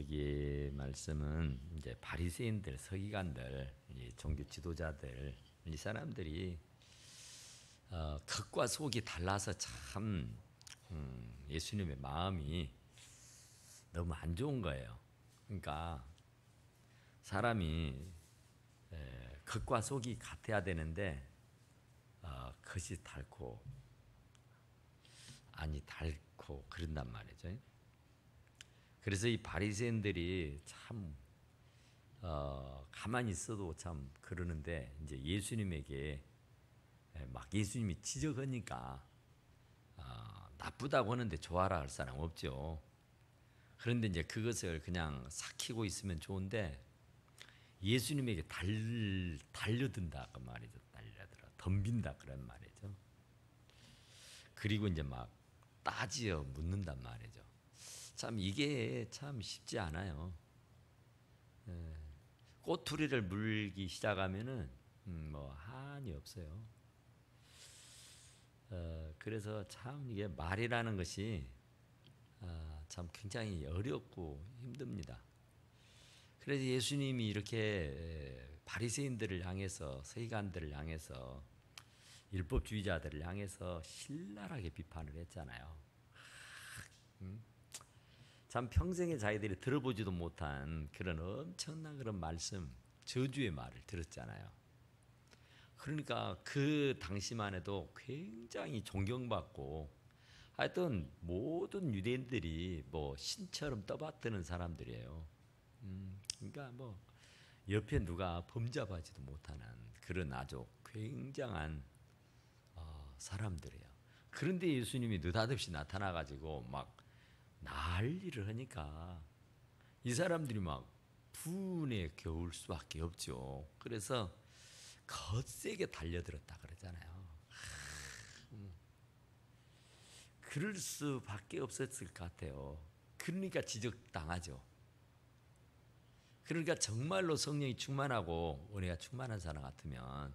여기 말씀은 이제 바리새인들, 서기관들, 이 종교 지도자들 이 사람들이 겉과 속이 달라서 참 예수님의 마음이 너무 안 좋은 거예요. 그러니까 사람이 겉과 속이 같아야 되는데 겉이 닳고 안이 닳고 그런단 말이죠. 그래서 이 바리새인들이 참 가만히 있어도 참 그러는데 이제 예수님에게 막 예수님이 지적하니까 나쁘다고 하는데 좋아라 할 사람 없죠. 그런데 이제 그것을 그냥 삭히고 있으면 좋은데 예수님에게 달려든다 그 말이죠. 달려들어 덤빈다 그런 말이죠. 그리고 이제 막 따지어 묻는단 말이죠. 참 이게 참 쉽지 않아요. 꼬투리를 물기 시작하면은 뭐 한이 없어요. 그래서 참 이게 말이라는 것이 참 굉장히 어렵고 힘듭니다. 그래서 예수님이 이렇게 바리새인들을 향해서 서기관들을 향해서 율법주의자들을 향해서 신랄하게 비판을 했잖아요. 참 평생에 자기들이 들어보지도 못한 그런 엄청난 그런 말씀, 저주의 말을 들었잖아요. 그러니까 그 당시만 해도 굉장히 존경받고 하여튼 모든 유대인들이 뭐 신처럼 떠받드는 사람들이에요. 그러니까 뭐 옆에 누가 범접하지도 못하는 그런 아주 굉장한 사람들이에요. 그런데 예수님이 느닷없이 나타나가지고 막 난리를 하니까 이 사람들이 막 분에 겨울 수밖에 없죠. 그래서 거세게 달려들었다 그러잖아요. 그럴 수밖에 없었을 것 같아요. 그러니까 지적당하죠. 그러니까 정말로 성령이 충만하고 은혜가 충만한 사람 같으면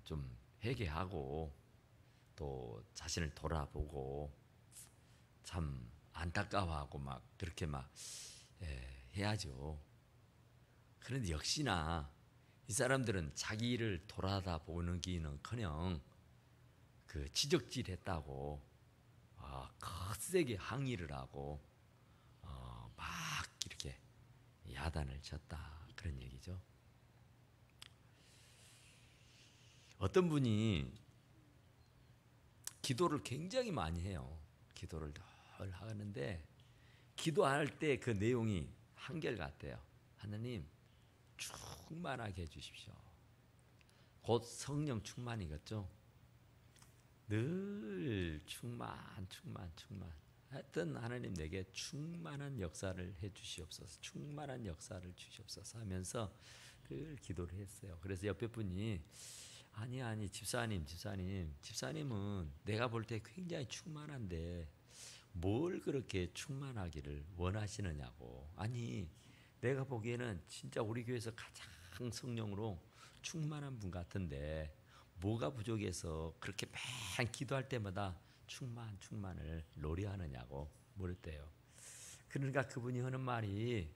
좀 회개하고 또 자신을 돌아보고 참 안타까워하고 막 그렇게 막 해야죠. 그런데 역시나 이 사람들은 자기를 돌아다보는 기는커녕 그 지적질했다고 거세게 항의를 하고 막 이렇게 야단을 쳤다 그런 얘기죠. 어떤 분이 기도를 굉장히 많이 해요. 기도를 늘 하는데 기도할 때 그 내용이 한결같대요. 하나님 충만하게 해주십시오. 곧 성령 충만이겠죠. 늘 충만. 하여튼 하나님 내게 충만한 역사를 해주시옵소서. 충만한 역사를 주시옵소서 하면서 늘 기도를 했어요. 그래서 옆에 분이 아니 집사님은 내가 볼 때 굉장히 충만한데 뭘 그렇게 충만하기를 원하시느냐고. 아니 내가 보기에는 진짜 우리 교회에서 가장 성령으로 충만한 분 같은데 뭐가 부족해서 그렇게 매일 기도할 때마다 충만을 노래하느냐고 물었대요. 그러니까 그분이 하는 말이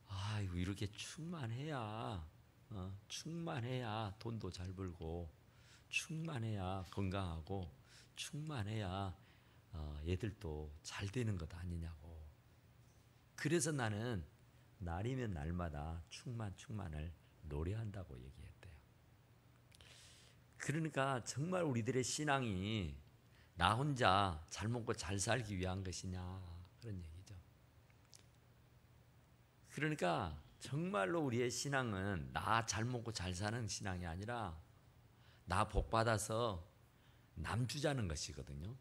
아이고 이렇게 충만해야 돈도 잘 벌고 충만해야 건강하고 충만해야 얘들도 잘 되는 것 아니냐고. 그래서 나는 날이면 날마다 충만을 노래한다고 얘기했대요. 그러니까 정말 우리들의 신앙이 나 혼자 잘 먹고 잘 살기 위한 것이냐 그런 얘기죠. 그러니까 정말로 우리의 신앙은 나 잘 먹고 잘 사는 신앙이 아니라 나 복 받아서 남 주자는 것이거든요.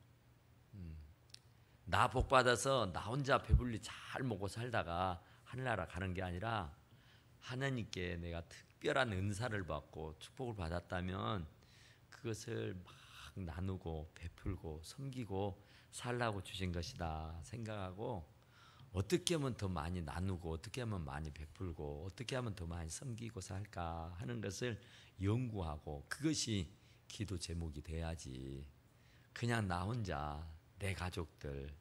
나 복 받아서 나 혼자 배불리 잘 먹고 살다가 하늘나라 가는 게 아니라 하나님께 내가 특별한 은사를 받고 축복을 받았다면 그것을 막 나누고 베풀고 섬기고 살라고 주신 것이다 생각하고 어떻게 하면 더 많이 나누고 어떻게 하면 많이 베풀고 어떻게 하면 더 많이 섬기고 살까 하는 것을 연구하고 그것이 기도 제목이 돼야지. 그냥 나 혼자 내 가족들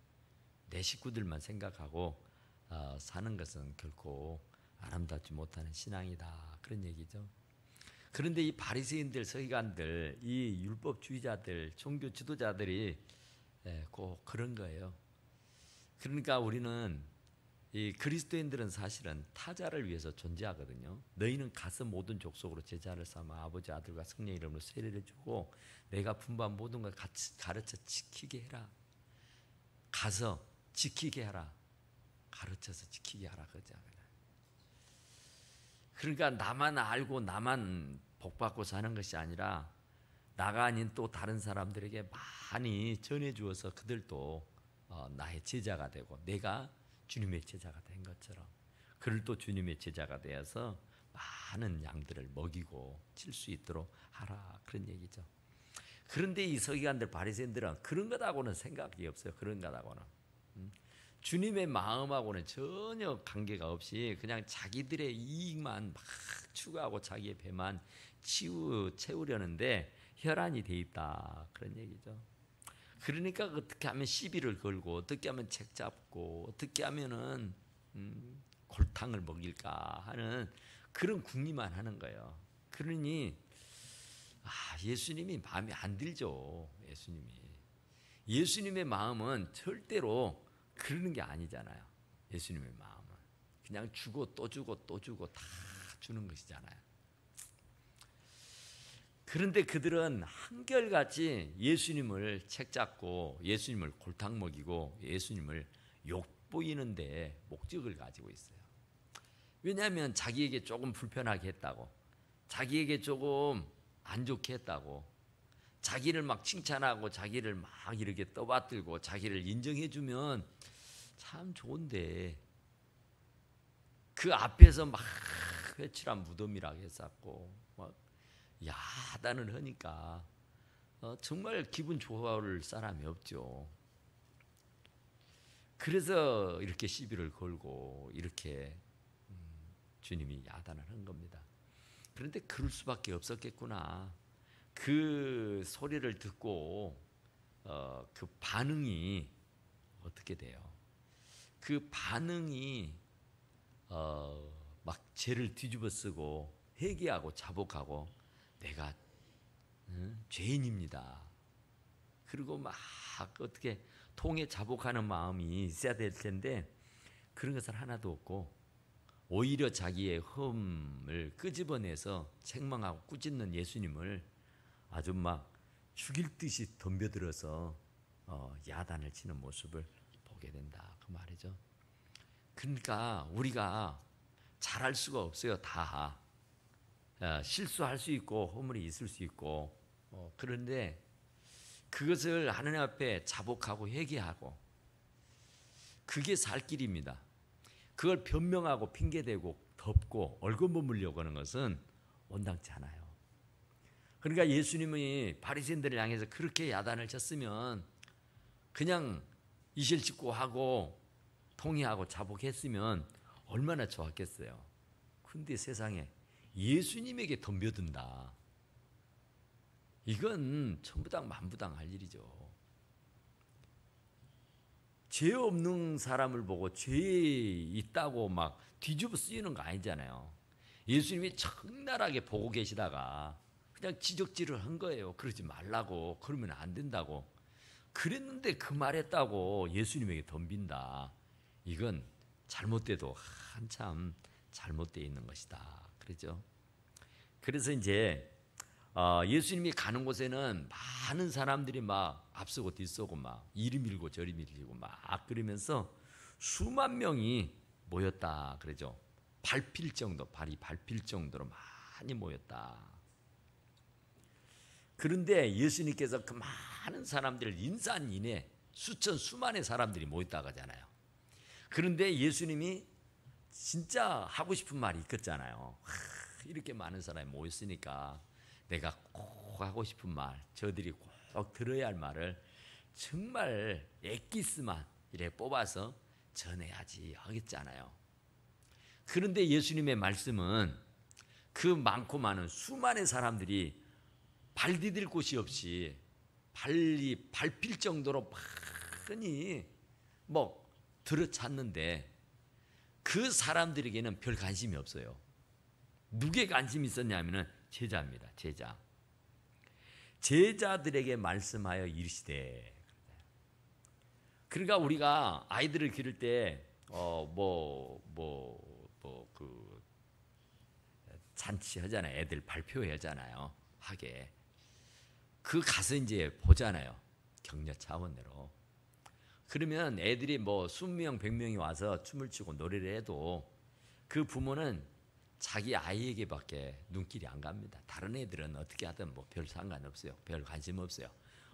내 식구들만 생각하고 사는 것은 결코 아름답지 못하는 신앙이다, 그런 얘기죠. 그런데 이 바리새인들, 서기관들, 이 율법주의자들, 종교 지도자들이 꼭 그런 거예요. 그러니까 우리는 이 그리스도인들은 사실은 타자를 위해서 존재하거든요. 너희는 가서 모든 족속으로 제자를 삼아 아버지, 아들과 성령 이름으로 세례를 주고 내가 분부한 모든 걸 같이 가르쳐 지키게 해라. 가서 지키게 하라. 가르쳐서 지키게 하라. 그러니까 나만 알고 나만 복받고 사는 것이 아니라 나가 아닌 또 다른 사람들에게 많이 전해주어서 그들도 나의 제자가 되고 내가 주님의 제자가 된 것처럼 그를 또 주님의 제자가 되어서 많은 양들을 먹이고 칠 수 있도록 하라, 그런 얘기죠. 그런데 이 서기관들, 바리새인들은 그런 것하고는 생각이 없어요. 그런 것하고는 주님의 마음하고는 전혀 관계가 없이 그냥 자기들의 이익만 막 추구하고 자기의 배만 채우려는데 혈안이 돼 있다, 그런 얘기죠. 그러니까 어떻게 하면 시비를 걸고 어떻게 하면 책 잡고 어떻게 하면은 골탕을 먹일까 하는 그런 궁리만 하는 거예요. 그러니 예수님이 마음에 안 들죠. 예수님의 마음은 절대로 그러는 게 아니잖아요. 예수님의 마음은 그냥 주고 또 주고 또 주고 다 주는 것이잖아요. 그런데 그들은 한결같이 예수님을 책잡고 예수님을 골탕 먹이고 예수님을 욕보이는데 목적을 가지고 있어요. 왜냐하면 자기에게 조금 불편하게 했다고, 자기에게 조금 안 좋게 했다고, 자기를 막 칭찬하고 자기를 막 이렇게 떠받들고 자기를 인정해주면 참 좋은데 그 앞에서 막 회칠한 무덤이라고 했었고 막 야단을 하니까 정말 기분 좋을 사람이 없죠. 그래서 이렇게 시비를 걸고 이렇게 주님이 야단을 한 겁니다. 그런데 그럴 수밖에 없었겠구나. 그 소리를 듣고 그 반응이 어떻게 돼요? 그 반응이 막 죄를 뒤집어쓰고 회개하고 자복하고 내가 죄인입니다. 그리고 막 어떻게 통해 자복하는 마음이 있어야 될 텐데 그런 것은 하나도 없고 오히려 자기의 흠을 끄집어내서 책망하고 꾸짖는 예수님을 아주 막 죽일 듯이 덤벼들어서 야단을 치는 모습을 보게 된다, 그 말이죠. 그러니까 우리가 잘할 수가 없어요. 다 실수할 수 있고 허물이 있을 수 있고 그런데 그것을 하나님 앞에 자복하고 회개하고 그게 살 길입니다. 그걸 변명하고 핑계대고 덮고 얼거머물려고 하는 것은 온당치 않아요. 그러니까 예수님이 바리새인들을 향해서 그렇게 야단을 쳤으면 그냥 이실직고 하고 통회하고 자복했으면 얼마나 좋았겠어요. 근데 세상에 예수님에게 덤벼든다. 이건 천부당 만부당 할 일이죠. 죄 없는 사람을 보고 죄 있다고 막 뒤집어 쓰이는 거 아니잖아요. 예수님이 적나라하게 보고 계시다가 그냥 지적질을 한 거예요. 그러지 말라고, 그러면 안 된다고. 그랬는데 그 말했다고 예수님에게 덤빈다. 이건 잘못돼도 한참 잘못되어 있는 것이다. 그렇죠? 그래서 이제 예수님이 가는 곳에는 많은 사람들이 막 앞서고 뒤서고 막 이리 밀고 저리 밀리고 막 그러면서 수만 명이 모였다 그러죠. 밟힐 정도, 발이 밟힐 정도로 많이 모였다. 그런데 예수님께서 그 많은 사람들을 인산인해 수만의 사람들이 모였다고 하잖아요. 그런데 예수님이 진짜 하고 싶은 말이 있겠잖아요. 이렇게 많은 사람이 모였으니까 내가 꼭 하고 싶은 말, 저들이 꼭 들어야 할 말을 정말 엑기스만 이렇게 뽑아서 전해야지 하겠잖아요. 그런데 예수님의 말씀은 그 많고 많은 수많은 사람들이 발 디딜 곳이 없이 발이 밟힐 정도로 많이 뭐 들어찼는데 그 사람들에게는 별 관심이 없어요. 누구에 관심이 있었냐면은 제자입니다. 제자. 제자들에게 말씀하여 이르시되. 그러니까 우리가 아이들을 기를 때 그 잔치 하잖아요. 애들 발표회 하잖아요. 하게. 그 가서 이제 보잖아요. 격려 차원으로. 그러면 애들이 뭐 20명, 100명이 와서 춤을 추고 노래를 해도 그 부모는 자기 아이에게밖에 눈길이 안 갑니다. 다른 애들은 어떻게 하든 뭐 별 상관없어요. 별 관심 없어요.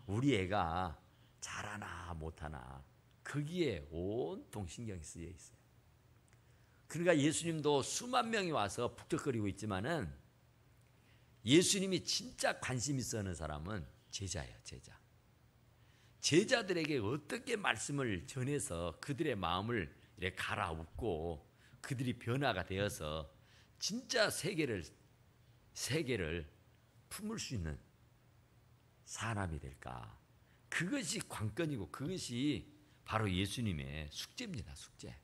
우리 애가 잘하나 못하나 거기에 온통 신경이 쓰여 있어요. 그러니까 예수님도 수만 명이 와서 북적거리고 있지만은 예수님이 진짜 관심 있어 하는 사람은 제자예요. 제자. 제자들에게 어떻게 말씀을 전해서 그들의 마음을 이렇게 갈아웃고 그들이 변화가 되어서 진짜 세계를 품을 수 있는 사람이 될까? 그것이 관건이고 그것이 바로 예수님의 숙제입니다. 숙제.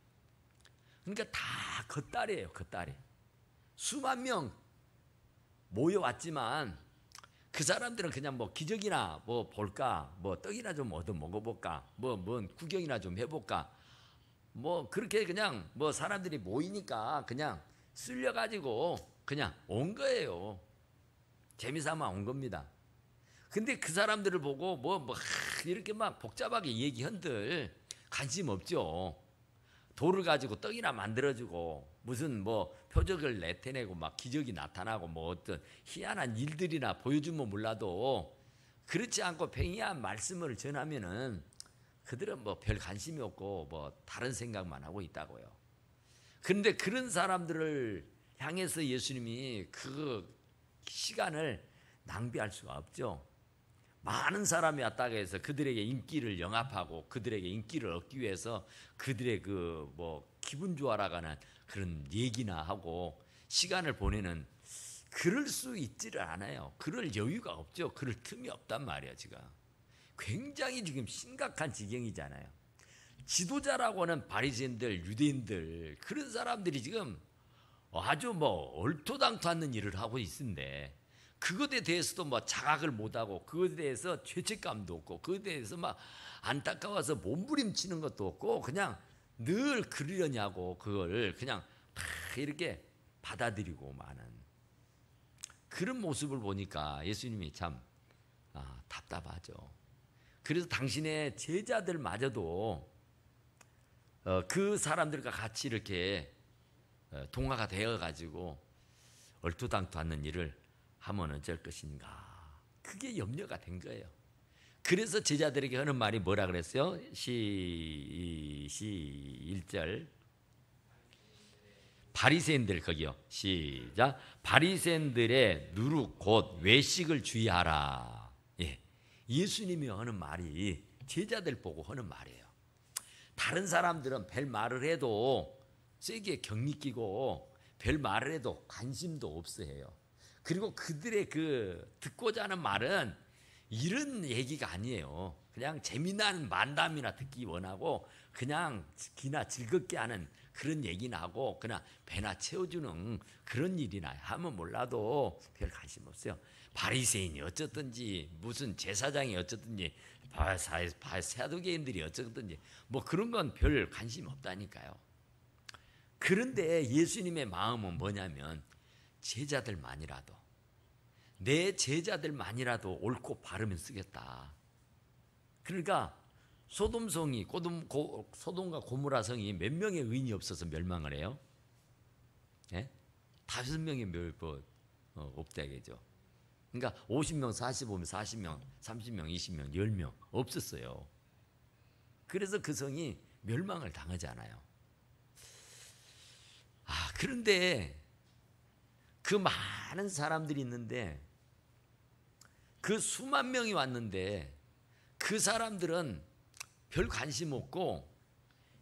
그러니까 다 겉다리예요. 겉다리. 수만 명 모여왔지만 그 사람들은 그냥 뭐 기적이나 뭐 볼까, 뭐 떡이나 좀 얻어 먹어볼까, 뭔 구경이나 좀 해볼까, 뭐 그렇게 그냥 뭐 사람들이 모이니까 그냥 쓸려가지고 그냥 온 거예요. 재미삼아 온 겁니다. 근데 그 사람들을 보고 이렇게 막 복잡하게 얘기한들 관심 없죠. 돌을 가지고 떡이나 만들어주고 무슨 뭐 표적을 나타내고 막 기적이 나타나고 뭐 어떤 희한한 일들이나 보여주면 몰라도 그렇지 않고 평이한 말씀을 전하면은 그들은 뭐 별 관심이 없고 뭐 다른 생각만 하고 있다고요. 그런데 그런 사람들을 향해서 예수님이 그 시간을 낭비할 수가 없죠. 많은 사람이 왔다고 해서 그들에게 인기를 영합하고 그들에게 인기를 얻기 위해서 그들의 그 뭐 기분 좋아라가는 그런 얘기나 하고 시간을 보내는 그럴 수 있지를 않아요. 그럴 여유가 없죠. 그럴 틈이 없단 말이에요. 지금 굉장히 지금 심각한 지경이잖아요. 지도자라고 하는 바리새인들, 유대인들 그런 사람들이 지금 아주 뭐 얼토당토하는 일을 하고 있는데 그것에 대해서도 뭐 자각을 못하고 그것에 대해서 죄책감도 없고 그것에 대해서 막 안타까워서 몸부림치는 것도 없고 그냥 늘 그러려냐고 그걸 그냥 다 이렇게 받아들이고 마는 그런 모습을 보니까 예수님이 참 답답하죠. 그래서 당신의 제자들마저도 그 사람들과 같이 이렇게 동화가 되어가지고 얼토당토하는 일을 하면 어쩔 것인가. 그게 염려가 된 거예요. 그래서 제자들에게 하는 말이 뭐라 그랬어요? 1절 바리새인들 거기요. 시작. 바리새인들의 누룩 곧 외식을 주의하라. 예. 예수님이 하는 말이 제자들 보고 하는 말이에요. 다른 사람들은 별 말을 해도 세게 격리 끼고 별 말을 해도 관심도 없어 해요. 그리고 그들의 그 듣고자 하는 말은 이런 얘기가 아니에요. 그냥 재미난 만담이나 듣기 원하고 그냥 기나 즐겁게 하는 그런 얘기나 하고 그냥 배나 채워주는 그런 일이나 하면 몰라도 별 관심 없어요. 바리새인이 어쨌든지 무슨 제사장이 어쨌든지 사두개인들이 어쨌든지 뭐 그런 건 별 관심 없다니까요. 그런데 예수님의 마음은 뭐냐면 제자들만이라도 내 제자들만이라도 옳고 바르면 쓰겠다. 그러니까 소돔과 고모라 성이 몇 명의 의인이 없어서 멸망을 해요? 예? 5명의 없다겠죠. 그러니까 50명, 45명, 40명, 30명, 20명, 10명 없었어요. 그래서 그 성이 멸망을 당하잖아요. 그런데 그 많은 사람들이 있는데 그 수만 명이 왔는데 그 사람들은 별 관심 없고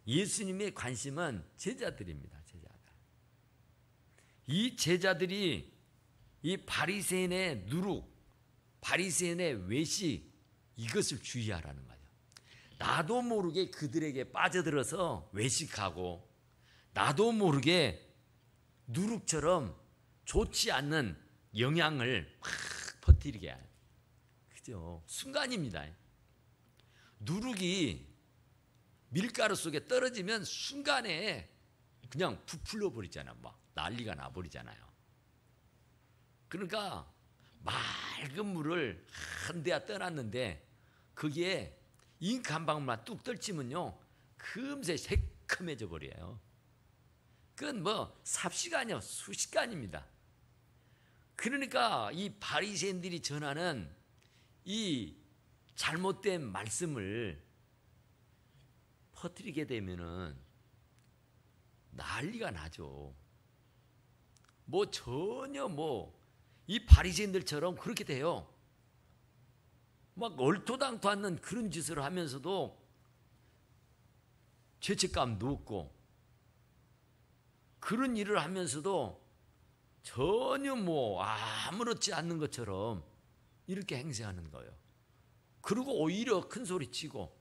예수님의 관심은 제자들입니다. 제자들. 이 제자들이 이 바리새인의 누룩, 바리새인의 외식 이것을 주의하라는 거예요. 나도 모르게 그들에게 빠져들어서 외식하고 나도 모르게 누룩처럼 좋지 않는 영향을 확 퍼뜨리게 해요. 그죠? 순간입니다. 누룩이 밀가루 속에 떨어지면 순간에 그냥 부풀려 버리잖아요. 막 난리가 나버리잖아요. 그러니까 맑은 물을 한 대야 떠났는데 거기에 잉크 한 방울만 뚝 떨치면요 금세 새카매져 버려요. 그건 뭐 삽시간이요 수시간입니다. 그러니까 이 바리새인들이 전하는 이 잘못된 말씀을 퍼뜨리게 되면은 난리가 나죠. 뭐 전혀 뭐 이 바리새인들처럼 그렇게 돼요. 막 얼토당토 않는 그런 짓을 하면서도 죄책감도 없고 그런 일을 하면서도 전혀 뭐 아무렇지 않는 것처럼 이렇게 행세하는 거예요. 그리고 오히려 큰 소리 치고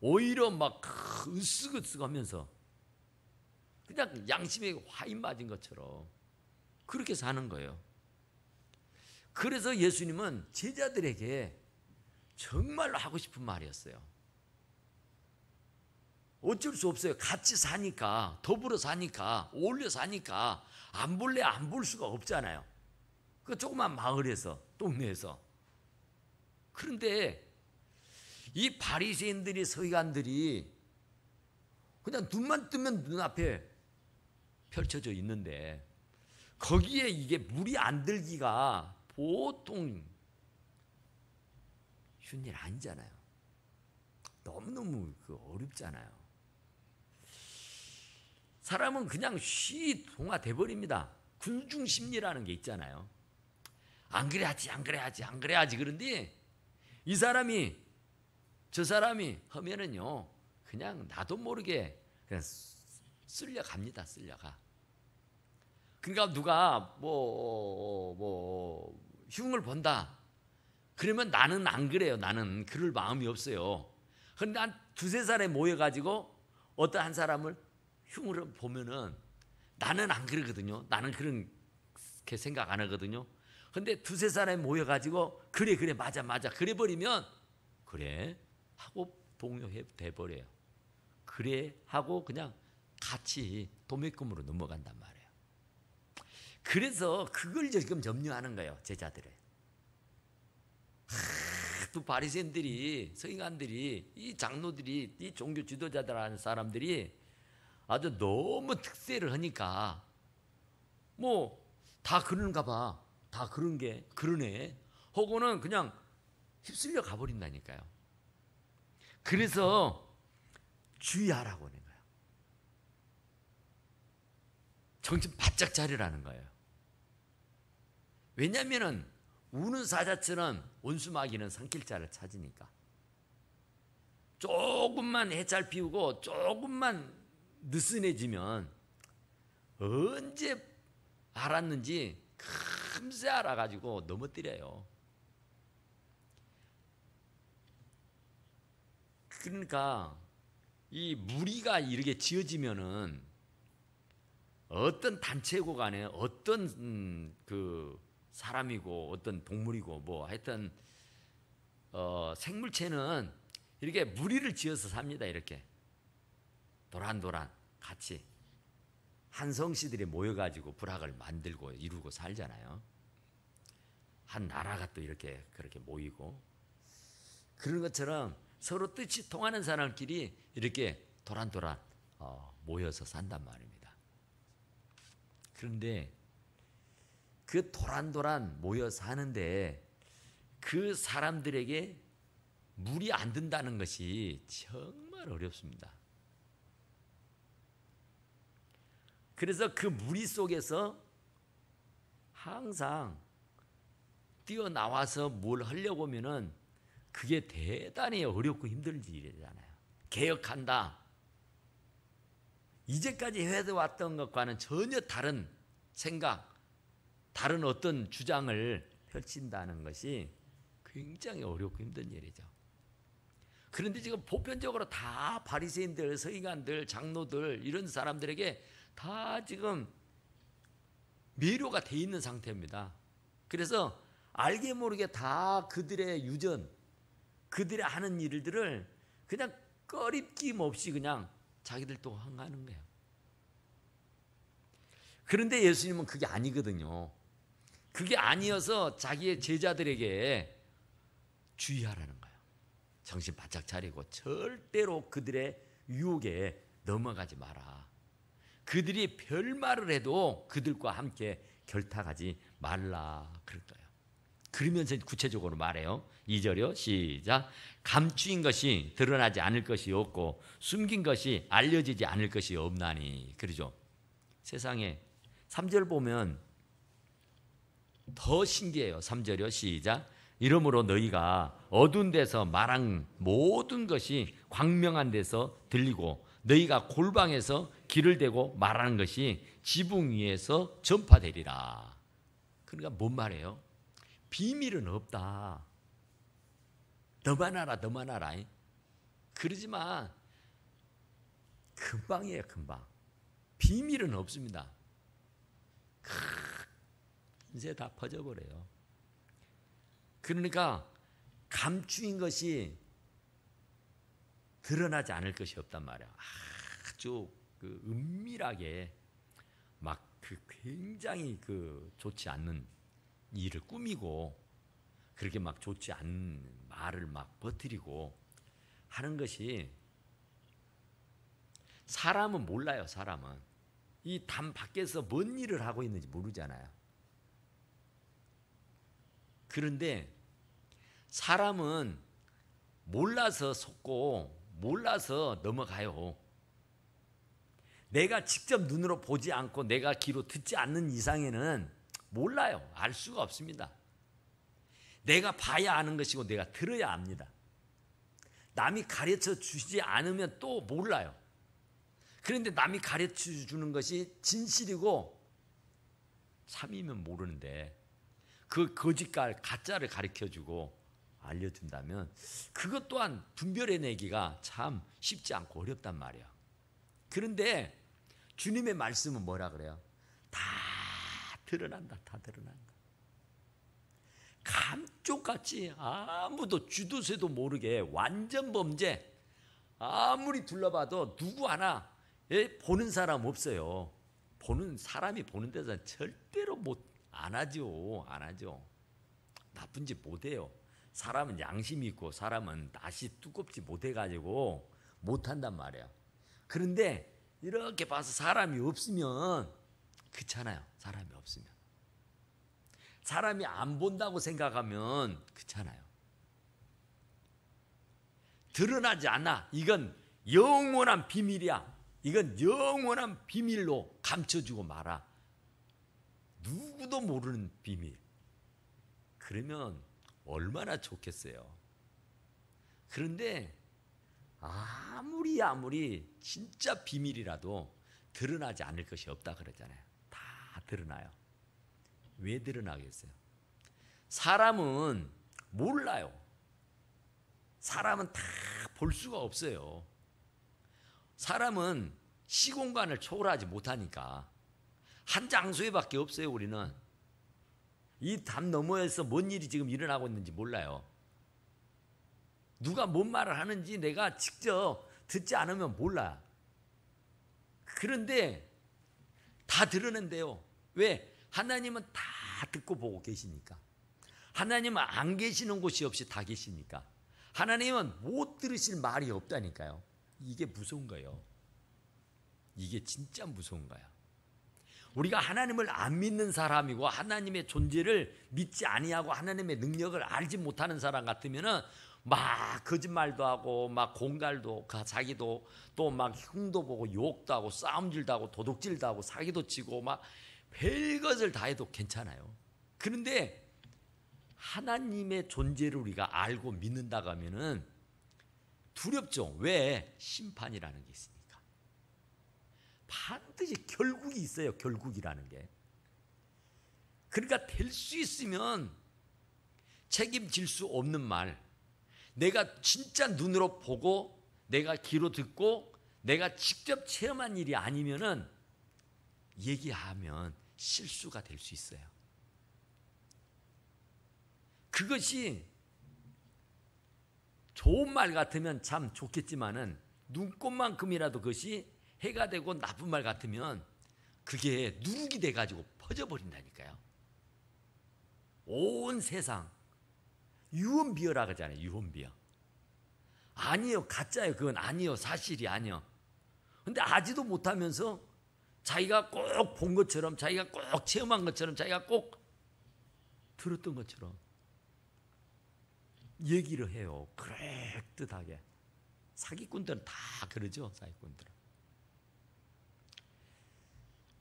오히려 막 으쓱으쓱 하면서 그냥 양심에 화인 맞은 것처럼 그렇게 사는 거예요. 그래서 예수님은 제자들에게 정말로 하고 싶은 말이었어요. 어쩔 수 없어요. 같이 사니까, 더불어 사니까, 어울려 사니까 안 볼래 안 볼 수가 없잖아요. 그 조그만 마을에서, 동네에서. 그런데 이 바리새인들이 서기관들이 그냥 눈만 뜨면 눈앞에 펼쳐져 있는데 거기에 이게 물이 안 들기가 보통 쉬운 일 아니잖아요. 너무너무 어렵잖아요. 사람은 그냥 쉬 동화돼 버립니다. 군중심리라는 게 있잖아요. 안 그래야지 안 그래야지 안 그래야지. 그런데 이 사람이 저 사람이 하면은요 그냥 나도 모르게 그냥 쓸려갑니다. 쓸려가. 그러니까 누가 뭐 흉을 본다. 그러면 나는 안 그래요. 나는 그럴 마음이 없어요. 그런데 한 두세 사람이 모여가지고 어떤 한 사람을 흉을 보면은 나는 안 그러거든요. 나는 그렇게 생각 안 하거든요. 그런데 두세 사람이 모여가지고 그래 맞아 그래 버리면 그래 하고 동요해 버려요. 그래 하고 그냥 같이 도매금으로 넘어간단 말이에요. 그래서 그걸 지금 염려하는 거예요. 제자들을. 또 바리새인들이 서기관들이 이 장로들이 이 종교 지도자들하는 사람들이 아주 너무 특세를 하니까 뭐 다 그런가 봐. 다 그런 게 그러네. 하고는 그냥 휩쓸려 가버린다니까요. 그래서 주의하라고 하는 거예요. 정신 바짝 차리라는 거예요. 왜냐하면 우는 사자처럼 원수마귀는 산길자를 찾으니까. 조금만 해잘 피우고 조금만 느슨해지면 언제 알았는지 금세 알아가지고 넘어뜨려요. 그러니까 이 무리가 이렇게 지어지면은 어떤 단체고 간에 어떤 그 사람이고 어떤 동물이고 뭐 하여튼 생물체는 이렇게 무리를 지어서 삽니다. 이렇게 도란도란 같이 한 성씨들이 모여가지고 부락을 만들고 이루고 살잖아요. 한 나라가 또 이렇게 그렇게 모이고 그런 것처럼 서로 뜻이 통하는 사람끼리 이렇게 도란도란 모여서 산단 말입니다. 그런데 그 도란도란 모여 사는데 그 사람들에게 물이 안 든다는 것이 정말 어렵습니다. 그래서 그 무리 속에서 항상 뛰어나와서 뭘 하려고 하면은 그게 대단히 어렵고 힘든 일이잖아요. 개혁한다. 이제까지 해왔던 것과는 전혀 다른 생각, 다른 어떤 주장을 펼친다는 것이 굉장히 어렵고 힘든 일이죠. 그런데 지금 보편적으로 다 바리새인들, 서기관들, 장로들 이런 사람들에게 다 지금 매료가 돼 있는 상태입니다. 그래서 알게 모르게 다 그들의 유전, 그들의 하는 일들을 그냥 꺼리낌 없이 그냥 자기들 또 행하는 거예요. 그런데 예수님은 그게 아니거든요. 그게 아니어서 자기의 제자들에게 주의하라는 거예요. 정신 바짝 차리고 절대로 그들의 유혹에 넘어가지 마라. 그들이 별말을 해도 그들과 함께 결탁하지 말라 그럴 거예요. 그러면서 구체적으로 말해요. 2절이요. 시작. 감추인 것이 드러나지 않을 것이 없고 숨긴 것이 알려지지 않을 것이 없나니. 그러죠. 세상에 3절 보면 더 신기해요. 3절이요. 시작. 이러므로 너희가 어두운 데서 말한 모든 것이 광명한 데서 들리고 너희가 골방에서 길을 대고 말하는 것이 지붕 위에서 전파되리라. 그러니까 뭔 말이에요? 비밀은 없다. 너만 알아, 너만 알아. 그러지만 금방이에요, 금방. 비밀은 없습니다. 이제 다 퍼져버려요. 그러니까 감추인 것이 드러나지 않을 것이 없단 말이야. 아주 그 은밀하게 막 그 굉장히 그 좋지 않는 일을 꾸미고 그렇게 막 좋지 않은 말을 막 버티고 하는 것이 사람은 몰라요. 사람은 이 담 밖에서 뭔 일을 하고 있는지 모르잖아요. 그런데 사람은 몰라서 속고 몰라서 넘어가요. 내가 직접 눈으로 보지 않고 내가 귀로 듣지 않는 이상에는 몰라요. 알 수가 없습니다. 내가 봐야 아는 것이고 내가 들어야 압니다. 남이 가르쳐 주지 않으면 또 몰라요. 그런데 남이 가르쳐 주는 것이 진실이고 참이면 모르는데 그 거짓말 가짜를 가르쳐주고 알려준다면 그것 또한 분별해내기가 참 쉽지 않고 어렵단 말이야. 그런데 주님의 말씀은 뭐라 그래요? 다 드러난다. 다 드러난다. 감쪽같이 아무도 쥐도 새도 모르게 완전 범죄. 아무리 둘러봐도 누구 하나 보는 사람 없어요. 보는 사람이 보는 데서 절대로 안 하죠. 안 하죠. 나쁜 짓 못해요. 사람은 양심이 있고 사람은 낯이 두껍지 못해가지고 못한단 말이에요. 그런데 이렇게 봐서 사람이 없으면 그렇잖아요. 사람이 없으면. 사람이 안 본다고 생각하면 그렇잖아요. 드러나지 않아. 이건 영원한 비밀이야. 이건 영원한 비밀로 감춰주고 말아. 누구도 모르는 비밀. 그러면 얼마나 좋겠어요. 그런데 아무리 진짜 비밀이라도 드러나지 않을 것이 없다 그러잖아요. 다 드러나요. 왜 드러나겠어요? 사람은 몰라요. 사람은 다 볼 수가 없어요. 사람은 시공간을 초월하지 못하니까 한 장소에밖에 없어요. 우리는 이 담 너머에서 뭔 일이 지금 일어나고 있는지 몰라요. 누가 뭔 말을 하는지 내가 직접 듣지 않으면 몰라. 그런데 다 드러낸대요. 왜? 하나님은 다 듣고 보고 계시니까. 하나님은 안 계시는 곳이 없이 다 계시니까. 하나님은 못 들으실 말이 없다니까요. 이게 무서운 거예요. 이게 진짜 무서운 거야. 우리가 하나님을 안 믿는 사람이고 하나님의 존재를 믿지 아니하고 하나님의 능력을 알지 못하는 사람 같으면은 막 거짓말도 하고 막 공갈도 자기도 또 막 흉도 보고 욕도 하고 싸움질도 하고 도둑질도 하고 사기도 치고 막 별것을 다 해도 괜찮아요. 그런데 하나님의 존재를 우리가 알고 믿는다고 하면은 두렵죠. 왜? 심판이라는 게 있으니까. 반드시 결국이 있어요. 결국이라는 게. 그러니까 될 수 있으면 책임질 수 없는 말, 내가 진짜 눈으로 보고 내가 귀로 듣고 내가 직접 체험한 일이 아니면은 얘기하면 실수가 될 수 있어요. 그것이 좋은 말 같으면 참 좋겠지만은 눈꽃만큼이라도 그것이 해가 되고 나쁜 말 같으면 그게 누룩이 돼가지고 퍼져버린다니까요. 온 세상 유언비어라 그러잖아요. 유언비어. 아니요, 가짜예요. 그건 아니요, 사실이 아니요. 근데 아지도 못하면서 자기가 꼭 본 것처럼, 자기가 꼭 체험한 것처럼, 자기가 꼭 들었던 것처럼 얘기를 해요. 그럴듯하게. 사기꾼들은 다 그러죠. 사기꾼들은.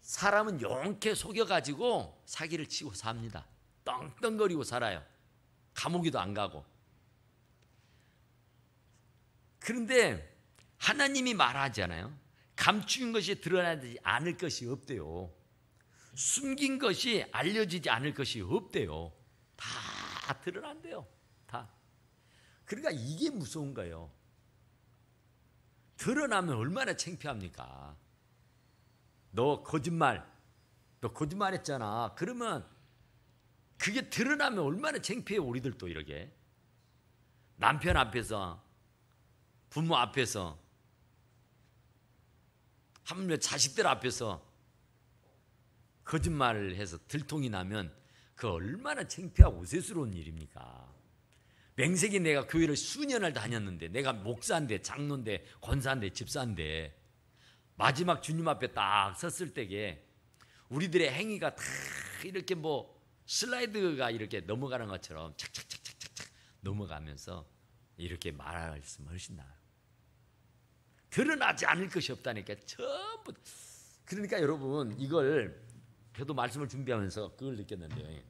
사람은 용케 속여가지고 사기를 치고 삽니다. 떵떵거리고 살아요. 감옥에도 안 가고. 그런데 하나님이 말하잖아요. 감추인 것이 드러나지 않을 것이 없대요. 숨긴 것이 알려지지 않을 것이 없대요. 다 드러난대요. 다. 그러니까 이게 무서운 거예요. 드러나면 얼마나 창피합니까? 너 거짓말했잖아. 그러면 그게 드러나면 얼마나 창피해요. 우리들도 이렇게. 남편 앞에서, 부모 앞에서, 하물며 자식들 앞에서 거짓말을 해서 들통이 나면 그 얼마나 창피하고 우스스러운 일입니까? 맹세기 내가 교회를 수년을 다녔는데, 내가 목사인데, 장로인데, 권사인데, 집사인데, 마지막 주님 앞에 딱 섰을 때에 우리들의 행위가 다 이렇게 뭐 슬라이드가 이렇게 넘어가는 것처럼 착착착착착 넘어가면서 이렇게 말했으면 훨씬 나아요. 드러나지 않을 것이 없다니까. 전부. 그러니까 여러분, 이걸 저도 말씀을 준비하면서 그걸 느꼈는데요.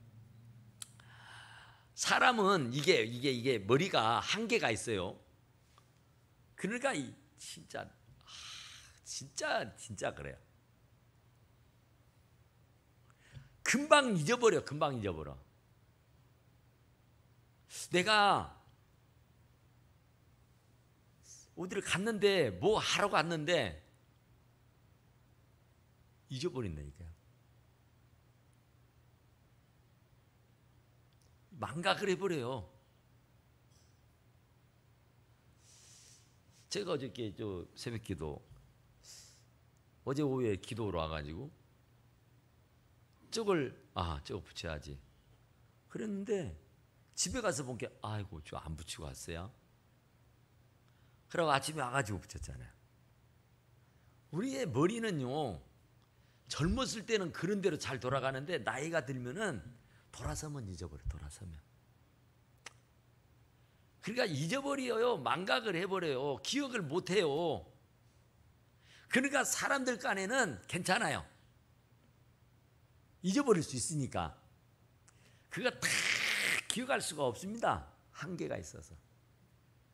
사람은 이게 머리가 한계가 있어요. 그러니까 진짜 그래요. 금방 잊어버려. 내가 어디를 갔는데, 뭐 하러 갔는데 잊어버린다니까요. 망각을 해버려요. 제가 어저께 새벽 기도, 어제 오후에 기도로 와가지고 저거 붙여야지 그랬는데 집에 가서 본 게 아이고 저 안 붙이고 왔어요. 그러고 아침에 와가지고 붙였잖아요. 우리의 머리는요, 젊었을 때는 그런 대로 잘 돌아가는데 나이가 들면은 돌아서면 잊어버려. 돌아서면. 그러니까 잊어버려요. 망각을 해버려요. 기억을 못해요. 그러니까 사람들 간에는 괜찮아요. 잊어버릴 수 있으니까. 그거 다 기억할 수가 없습니다. 한계가 있어서.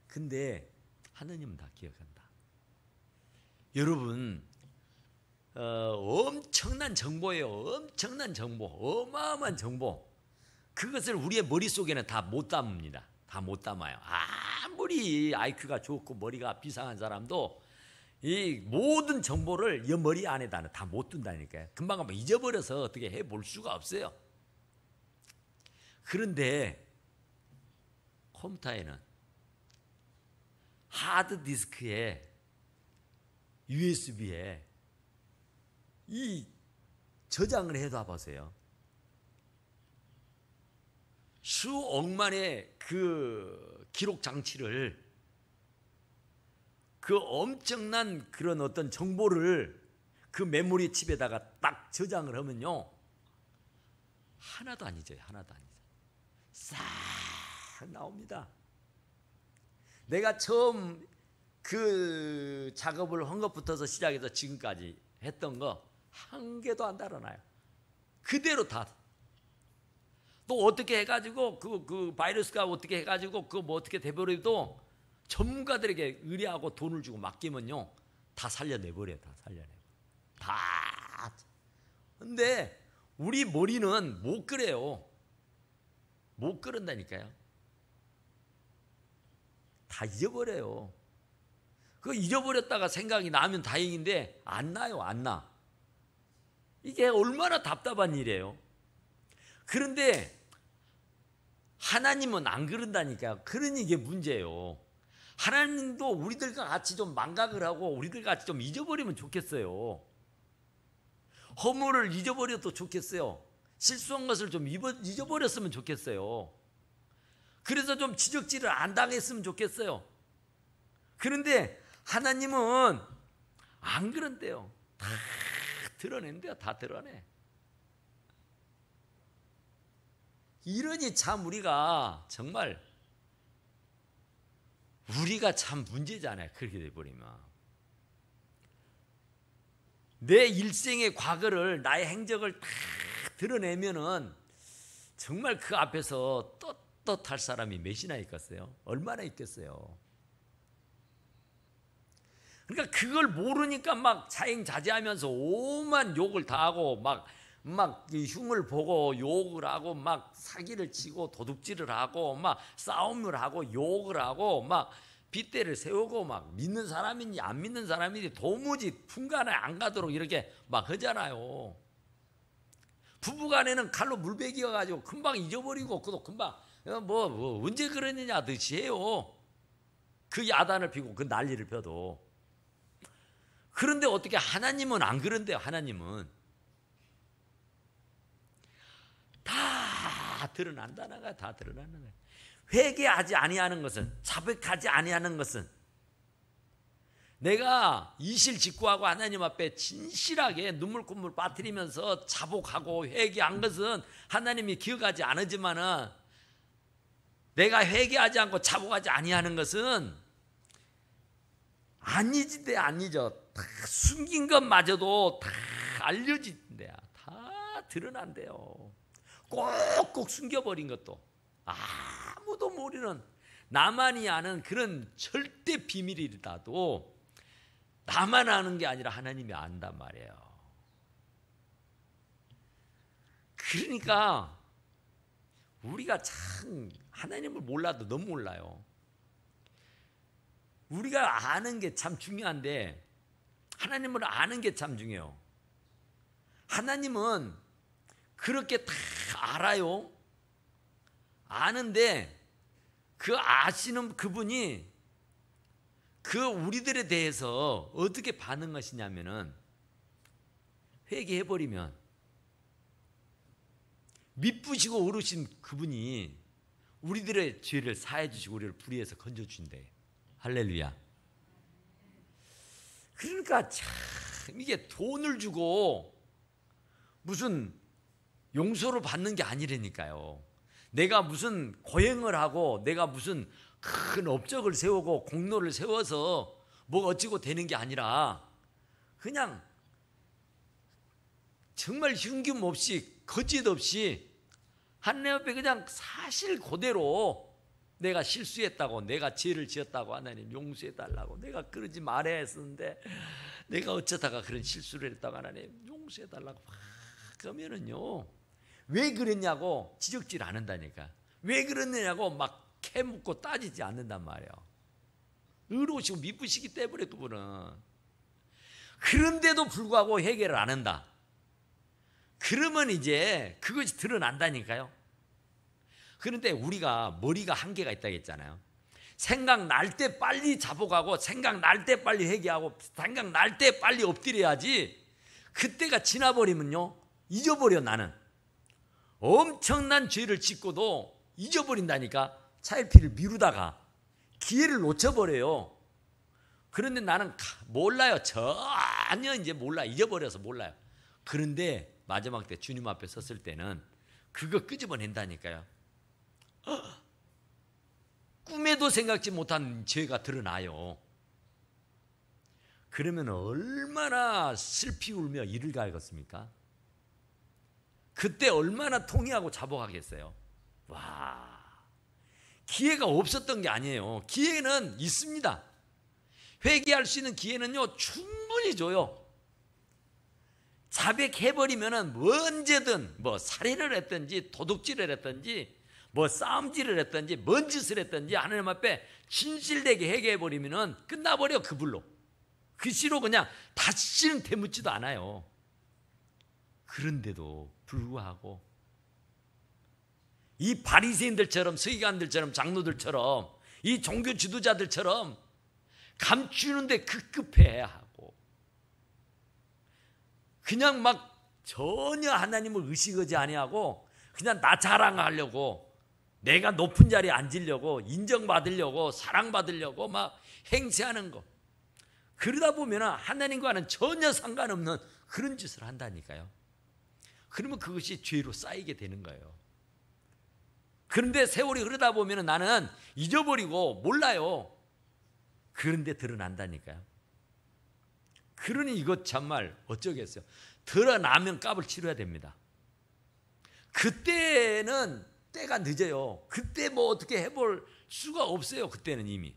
근데 하느님은 다 기억한다. 여러분, 엄청난 정보예요. 엄청난 정보, 어마어마한 정보. 그것을 우리의 머릿속에는 다 못 담습니다. 다 못 담아요. 아무리 IQ가 좋고 머리가 비상한 사람도 이 모든 정보를 이 머리 안에다 다 못 둔다니까요. 금방 잊어버려서 어떻게 해볼 수가 없어요. 그런데 컴퓨터에는 하드디스크에 USB에 이 저장을 해둬 보세요. 수억만의 그 기록 장치를, 그 엄청난 그런 어떤 정보를 그 메모리 칩에다가 딱 저장을 하면요, 하나도 안 잊어요. 하나도 안 잊어요. 싹 나옵니다. 내가 처음 그 작업을 한 것부터서 시작해서 지금까지 했던 거 한 개도 안 달아나요. 그대로 다. 또 어떻게 해가지고 그 바이러스가 어떻게 해가지고 그거 뭐 어떻게 돼버려도 전문가들에게 의뢰하고 돈을 주고 맡기면요, 다 살려내버려요. 다 살려내버려요. 다. 근데 우리 머리는 못 그래요. 못 그런다니까요. 다 잊어버려요. 그 잊어버렸다가 생각이 나면 다행인데 안 나요, 안 나. 이게 얼마나 답답한 일이에요. 그런데 하나님은 안 그런다니까요. 그러니 이게 문제예요. 하나님도 우리들과 같이 좀 망각을 하고 우리들 같이 좀 잊어버리면 좋겠어요. 허물을 잊어버려도 좋겠어요. 실수한 것을 좀 잊어버렸으면 좋겠어요. 그래서 좀 지적질을 안 당했으면 좋겠어요. 그런데 하나님은 안 그런데요. 다 드러낸대요. 다 드러내. 이러니 참 우리가 정말 우리가 참 문제잖아요. 그렇게 돼버리면 내 일생의 과거를 나의 행적을 다 드러내면은 정말 그 앞에서 떳떳할 사람이 몇이나 있겠어요? 얼마나 있겠어요? 그러니까 그걸 모르니까 막 자행자제하면서 오만 욕을 다 하고 막 흉을 보고 욕을 하고 막 사기를 치고 도둑질을 하고 막 싸움을 하고 욕을 하고 막 빗대를 세우고 막 믿는 사람인지 안 믿는 사람인지 도무지 품간에 안 가도록 이렇게 막 하잖아요. 부부간에는 칼로 물베기가 가지고 금방 잊어버리고 그도 금방 뭐 언제 그러느냐 듯이 해요. 그 야단을 피고 그 난리를 펴도. 그런데 어떻게 하나님은 안 그런데요. 하나님은 다 드러난다는 거야. 다 드러나는 거야. 회개하지 아니하는 것은, 자백하지 아니하는 것은, 내가 이실직고하고 하나님 앞에 진실하게 눈물콧물 빠뜨리면서 자복하고 회개한 것은 하나님이 기억하지 않으지만은 내가 회개하지 않고 자복하지 아니하는 것은 안 잊은데 안 잊어. 다 숨긴 것마저도 다 알려진대야. 다 드러난대요. 꼭꼭 숨겨버린 것도 아무도 모르는 나만이 아는 그런 절대 비밀이라도 나만 아는 게 아니라 하나님이 안단 말이에요. 그러니까 우리가 참 하나님을 몰라도 너무 몰라요. 우리가 아는 게 참 중요한데 하나님을 아는 게 참 중요해요. 하나님은 그렇게 다 알아요. 아는데 그 아시는 그분이 그 우리들에 대해서 어떻게 반응하시냐면은 회개해버리면 미쁘시고 어르신 그분이 우리들의 죄를 사해 주시고 우리를 불의에서 건져준대. 할렐루야. 그러니까 참 이게 돈을 주고 무슨 용서를 받는 게 아니라니까요. 내가 무슨 고행을 하고 내가 무슨 큰 업적을 세우고 공로를 세워서 뭐 어찌고 되는 게 아니라 그냥 정말 흉김 없이 거짓 없이 하나님 앞에 그냥 사실 그대로 내가 실수했다고, 내가 죄를 지었다고 하나님 용서해달라고, 내가 그러지 말아야 했었는데 내가 어쩌다가 그런 실수를 했다고 하나님 용서해달라고 막 그러면은요, 왜 그랬냐고 지적질 안 한다니까. 왜 그랬느냐고 막 캐묻고 따지지 않는단 말이에요. 의로우시고 미쁘시기 때문에 그분은. 그런데도 불구하고 해결을 안 한다. 그러면 이제 그것이 드러난다니까요. 그런데 우리가 머리가 한계가 있다고 했잖아요. 생각날 때 빨리 자복하고 생각날 때 빨리 회개하고 생각날 때 빨리 엎드려야지. 그때가 지나버리면요 잊어버려. 나는 엄청난 죄를 짓고도 잊어버린다니까. 차일피를 미루다가 기회를 놓쳐버려요. 그런데 나는 몰라요. 전혀 이제 몰라. 잊어버려서 몰라요. 그런데 마지막 때 주님 앞에 섰을 때는 그거 끄집어낸다니까요. 꿈에도 생각지 못한 죄가 드러나요. 그러면 얼마나 슬피 울며 이를 갈겠습니까? 그때 얼마나 통회하고 자복하겠어요. 와, 기회가 없었던 게 아니에요. 기회는 있습니다. 회개할 수 있는 기회는요 충분히 줘요. 자백해버리면은 언제든 뭐 살인을 했든지 도둑질을 했든지 뭐 싸움질을 했든지 뭔 짓을 했든지 하나님 앞에 진실되게 회개해버리면 끝나버려. 그 불로, 그 씨로 그냥 다시는 되묻지도 않아요. 그런데도 불구하고 이 바리새인들처럼, 서기관들처럼, 장로들처럼, 이 종교 지도자들처럼 감추는데 급급해야 하고, 그냥 막 전혀 하나님을 의식하지 아니하고 그냥 나 자랑하려고, 내가 높은 자리에 앉으려고, 인정받으려고, 사랑받으려고 막 행세하는 거, 그러다 보면 하나님과는 전혀 상관없는 그런 짓을 한다니까요. 그러면 그것이 죄로 쌓이게 되는 거예요. 그런데 세월이 흐르다 보면 나는 잊어버리고 몰라요. 그런데 드러난다니까요. 그러니 이것 정말 어쩌겠어요. 드러나면 값을 치러야 됩니다. 그때는 때가 늦어요. 그때 뭐 어떻게 해볼 수가 없어요. 그때는 이미.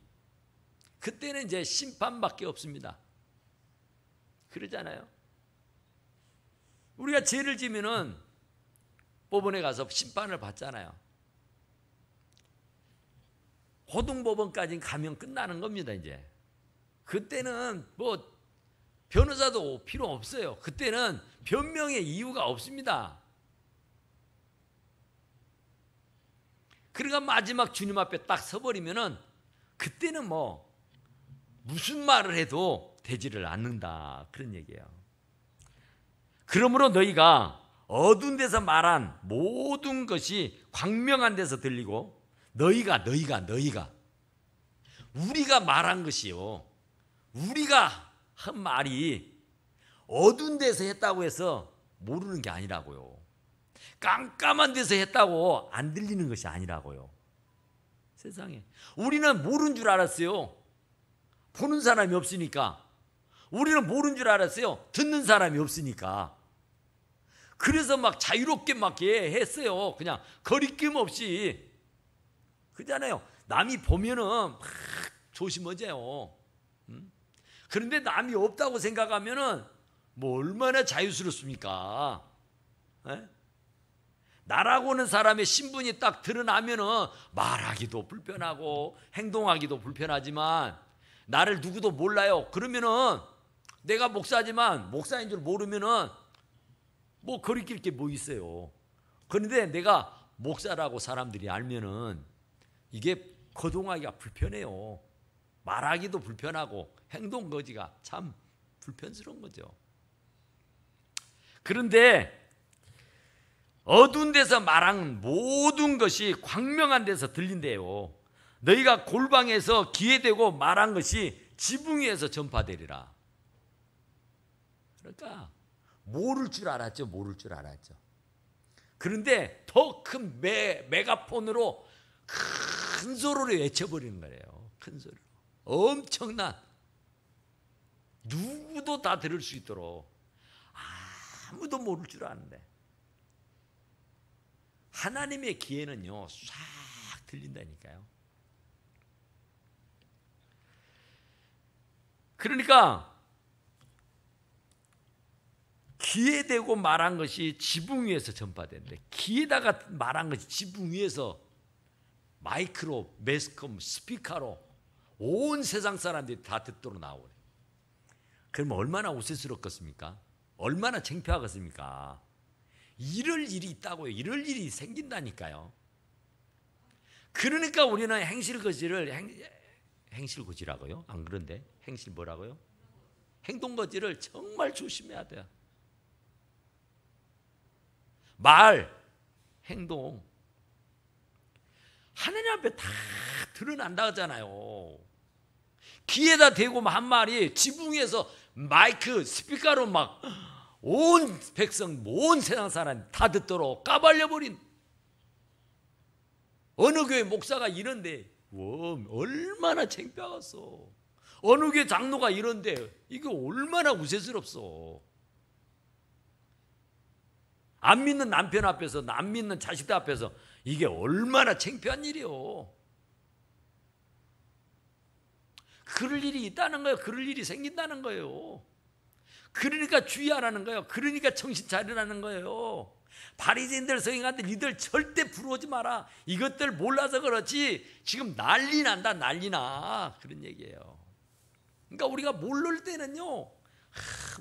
그때는 이제 심판밖에 없습니다. 그러잖아요. 우리가 죄를 지면은 법원에 가서 심판을 받잖아요. 고등법원까지 가면 끝나는 겁니다. 이제 그때는 뭐 변호사도 필요 없어요. 그때는 변명의 이유가 없습니다. 그러니까 마지막 주님 앞에 딱 서버리면은 그때는 뭐 무슨 말을 해도 되지를 않는다, 그런 얘기예요. 그러므로 너희가 어두운 데서 말한 모든 것이 광명한 데서 들리고, 너희가 우리가 말한 것이요, 우리가 한 말이 어두운 데서 했다고 해서 모르는 게 아니라고요. 깜깜한 데서 했다고 안 들리는 것이 아니라고요. 세상에 우리는 모르는 줄 알았어요. 보는 사람이 없으니까. 우리는 모르는 줄 알았어요. 듣는 사람이 없으니까. 그래서 막 자유롭게 막 했어요. 그냥 거리낌 없이. 그잖아요. 남이 보면은 막 조심하세요. 그런데 남이 없다고 생각하면은 뭐 얼마나 자유스럽습니까? 에? 나라고는 사람의 신분이 딱 드러나면은 말하기도 불편하고 행동하기도 불편하지만, 나를 누구도 몰라요. 그러면은 내가 목사지만 목사인 줄 모르면은 뭐 거리낄 게 뭐 있어요. 그런데 내가 목사라고 사람들이 알면은 이게 거동하기가 불편해요. 말하기도 불편하고 행동 거지가 참 불편스러운 거죠. 그런데 어두운 데서 말한 모든 것이 광명한 데서 들린대요. 너희가 골방에서 기회되고 말한 것이 지붕 위에서 전파되리라. 그러니까 모를 줄 알았죠. 그런데 더 큰 메가폰으로 큰 소리로 외쳐버리는 거예요. 큰 소리로. 엄청난, 누구도 다 들을 수 있도록. 아무도 모를 줄 아는데 하나님의 귀에는요 싹 들린다니까요. 그러니까 귀에 대고 말한 것이 지붕 위에서 전파된대. 귀에다가 말한 것이 지붕 위에서 마이크로, 매스컴, 스피커로 온 세상 사람들이 다 듣도록 나오래. 그러면 얼마나 우스스럽겠습니까? 얼마나 창피하겠습니까? 이럴 일이 있다고요. 이럴 일이 생긴다니까요. 그러니까 우리는 행실거지라고요? 안 그런데? 행실 뭐라고요? 행동거지를 정말 조심해야 돼요. 말, 행동. 하나님 앞에 다 드러난다 하잖아요. 귀에다 대고 한 말이 지붕 위에서 마이크, 스피커로 막 온 백성, 온 세상 사람 다 듣도록 까발려버린 어느 교회 목사가 이런데 얼마나 창피하겠어. 어느 교회 장로가 이런데 이게 얼마나 우세스럽소. 안 믿는 남편 앞에서, 안 믿는 자식들 앞에서 이게 얼마나 창피한 일이요. 그럴 일이 있다는 거예요. 그럴 일이 생긴다는 거예요. 그러니까 주의하라는 거예요. 그러니까 정신 차리라는 거예요. 바리새인들 서기관들 이들 절대 부러우지 마라. 이것들 몰라서 그렇지 지금 난리 난다, 난리 나. 그런 얘기예요. 그러니까 우리가 모를 때는요,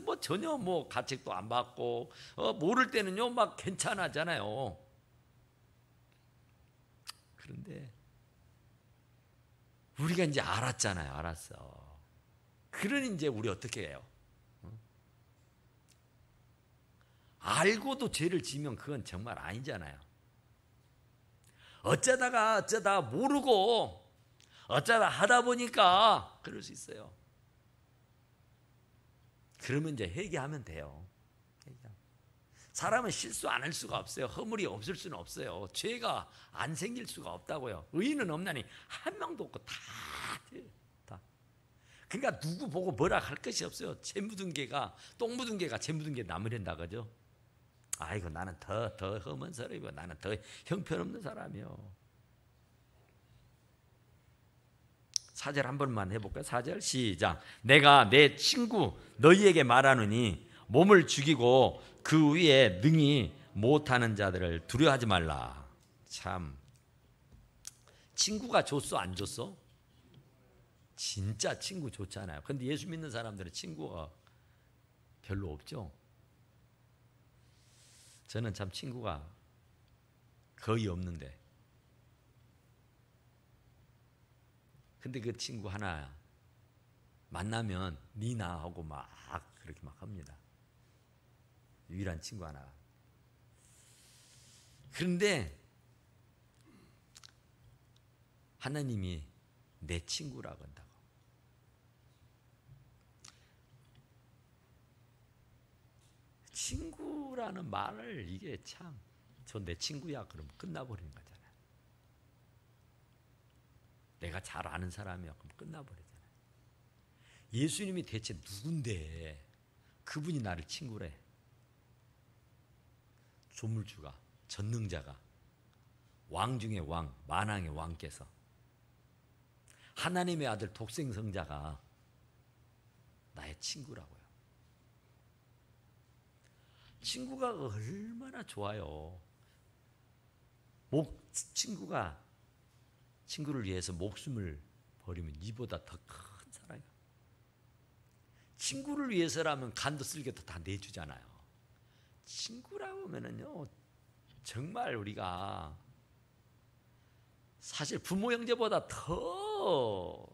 뭐 전혀 뭐 가책도 안 받고, 모를 때는요 막 괜찮아잖아요. 그런데 우리가 이제 알았잖아요. 알았어. 그러니 이제 우리 어떻게 해요? 알고도 죄를 지면 그건 정말 아니잖아요. 어쩌다 모르고 어쩌다 하다 보니까 그럴 수 있어요. 그러면 이제 회개하면 돼요. 사람은 실수 안 할 수가 없어요. 허물이 없을 수는 없어요. 죄가 안 생길 수가 없다고요. 의인은 없나니 한 명도 없고 다. 그러니까 누구 보고 뭐라 할 것이 없어요. 똥 묻은 개가 재 묻은 게 나무랜다 그죠? 아이고 나는 더 험한 사람이고 나는 더 형편없는 사람이요. 4절 한 번만 해볼까요? 4절 시작. 내가 내 친구 너희에게 말하노니 몸을 죽이고 그 위에 능히 못하는 자들을 두려워하지 말라. 참 친구가 좋소 안 좋소? 진짜 친구 좋잖아요. 근데 예수 믿는 사람들은 친구가 별로 없죠. 저는 참 친구가 거의 없는데, 근데 그 친구 하나 만나면 니나 하고 막 그렇게 막 합니다. 유일한 친구 하나. 그런데 하나님이 내 친구라고 한다고. 친구라는 말을 이게 참, 저 내 친구야 그러면 끝나버리는 거잖아요. 내가 잘 아는 사람이야 그럼 끝나버리잖아요. 예수님이 대체 누군데 그분이 나를 친구래. 조물주가, 전능자가, 왕 중의 왕, 만왕의 왕께서, 하나님의 아들 독생성자가 나의 친구라고요. 친구가 얼마나 좋아요. 친구를 위해서 목숨을 버리면 이보다 더 큰 사랑이야. 친구를 위해서라면 간도 쓸개도 다 내주잖아요. 친구라고 하면은요, 정말 우리가 사실 부모 형제보다 더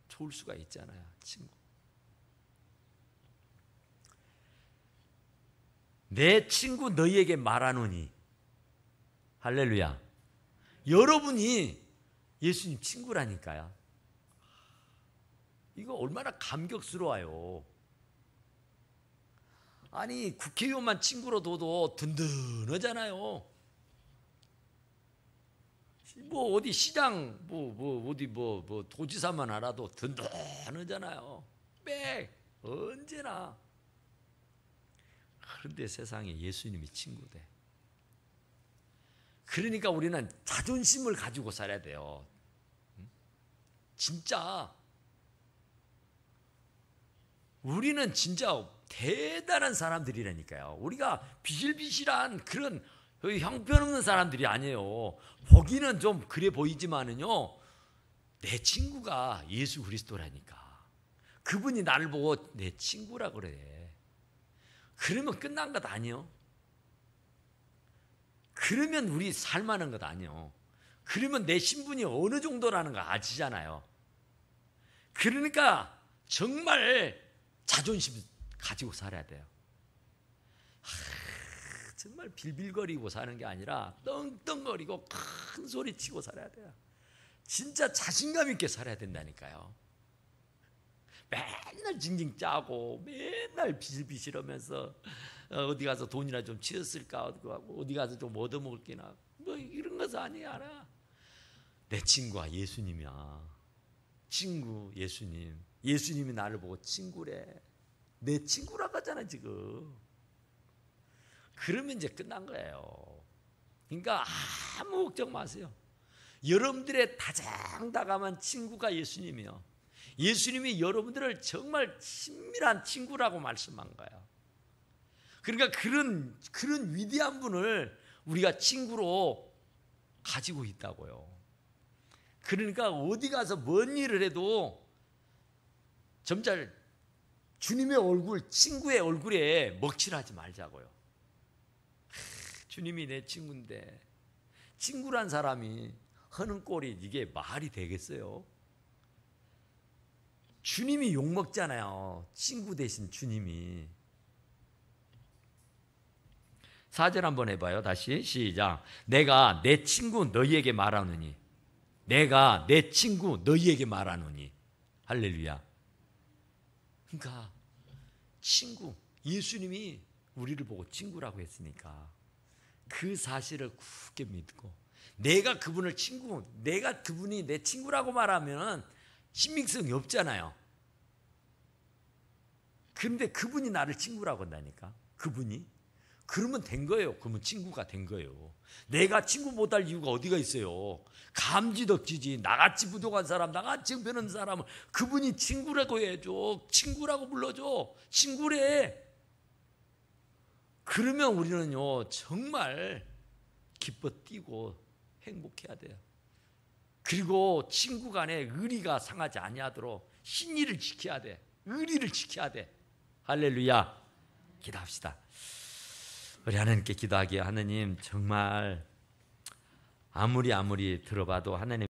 좋을 수가 있잖아요. 친구. 내 친구 너희에게 말하노니, 할렐루야. 여러분이 예수님 친구라니까요. 이거 얼마나 감격스러워요. 아니 국회의원만 친구로 둬도 든든하잖아요. 뭐 어디 시장 어디 도지사만 알아도 든든하잖아요. 언제나. 그런데 세상에 예수님이 친구돼. 그러니까 우리는 자존심을 가지고 살아야 돼요. 진짜 우리는 진짜 대단한 사람들이라니까요. 우리가 비실비실한 그런 형편없는 사람들이 아니에요. 보기는 좀 그래 보이지만은요, 내 친구가 예수 그리스도라니까. 그분이 나를 보고 내 친구라 그래. 그러면 끝난 것 아니요. 그러면 우리 살만한 것 아니요. 그러면 내 신분이 어느 정도라는 거 아시잖아요. 그러니까 정말 자존심 가지고 살아야 돼요. 정말 빌빌거리고 사는 게 아니라 떵떵거리고 큰 소리 치고 살아야 돼요. 진짜 자신감 있게 살아야 된다니까요. 맨날 징징 짜고 맨날 비실비실하면서 어디 가서 돈이나 좀 치웠을까 어디 가서 좀 얻어먹을 게나 뭐 이런 것은 아니야. 내 친구가 예수님이야. 친구 예수님. 예수님이 나를 보고 친구래. 내 친구라고 하잖아 지금. 그러면 이제 끝난 거예요. 그러니까 아무 걱정 마세요. 여러분들의 다정다감한 친구가 예수님이요. 예수님이 여러분들을 정말 친밀한 친구라고 말씀한 거예요. 그러니까 그런 위대한 분을 우리가 친구로 가지고 있다고요. 그러니까 어디 가서 뭔 일을 해도 점잘 주님의 얼굴, 친구의 얼굴에 먹칠하지 말자고요. 주님이 내 친구인데 친구란 사람이 하는 꼴이 이게 말이 되겠어요? 주님이 욕먹잖아요. 친구 대신 주님이. 4절 한번 해봐요. 다시 시작. 내가 내 친구 너희에게 말하노니, 내가 내 친구 너희에게 말하노니. 할렐루야. 그러니까 친구, 예수님이 우리를 보고 친구라고 했으니까 그 사실을 굳게 믿고 내가 그분을 친구, 내가 그분이 내 친구라고 말하면 신빙성이 없잖아요. 그런데 그분이 나를 친구라고 한다니까. 그분이. 그러면 된 거예요. 그러면 친구가 된 거예요. 내가 친구 못할 이유가 어디가 있어요? 감지덕지지. 나같이 부족한 사람, 나같이 형편없는 사람은 그분이 친구라고 해줘. 친구라고 불러줘. 친구래. 그러면 우리는요 정말 기뻐 뛰고 행복해야 돼요. 그리고 친구 간에 의리가 상하지 아니하도록 신의를 지켜야 돼. 의리를 지켜야 돼. 할렐루야. 기도합시다. 우리 하나님께 기도하기에 하나님 정말 아무리 들어봐도 하나님